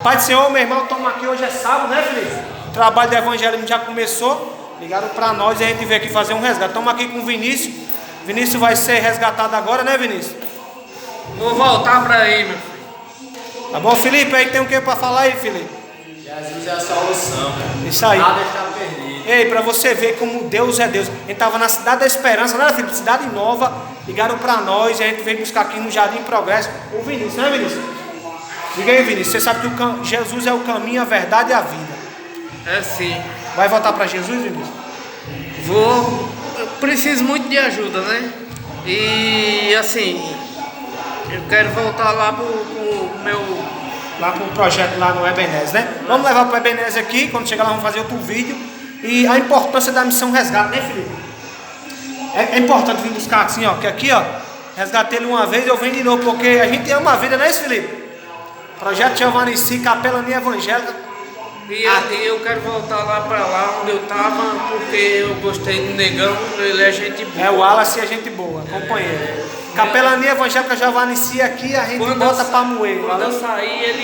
Pai do Senhor, meu irmão, estamos aqui, hoje é sábado, né, Felipe? O trabalho do evangelismo já começou, ligaram para nós e a gente veio aqui fazer um resgate. Estamos aqui com o Vinícius. Vinícius vai ser resgatado agora, né, Vinícius? Vou voltar para aí, meu filho. Tá bom, Felipe, aí tem o que para falar aí, Felipe? Jesus é a solução, cara. Isso aí. Nada está perdido. Ei, para você ver como Deus é Deus. A gente estava na Cidade da Esperança, né, Felipe? Cidade Nova, ligaram para nós e a gente veio buscar aqui no Jardim Progresso o Vinícius, né, Vinícius? Diga aí, Vinícius, você sabe que Jesus é o caminho, a verdade e a vida. É sim. Vai voltar para Jesus, Vinícius? Vou. Eu preciso muito de ajuda, né? E assim, eu quero voltar lá pro meu. Lá pro projeto lá no Ebenezer, né? Vamos levar pro Ebenezer aqui, quando chegar lá vamos fazer outro vídeo. E a importância da missão resgate, né, Felipe? É importante vir buscar assim, ó, que aqui, ó, resgatei ele uma vez, eu venho de novo, porque a gente ama a vida, não é isso, Felipe? Projeto Giovanici, Capelania Evangélica. E eu quero voltar lá onde eu tava, porque eu gostei do Negão, ele é gente boa. É o Wallace e a gente boa, companheiro. Capelania Evangélica Giovanici aqui, a gente Quando bota eu pra moer. Quando eu Valeu? sair, ele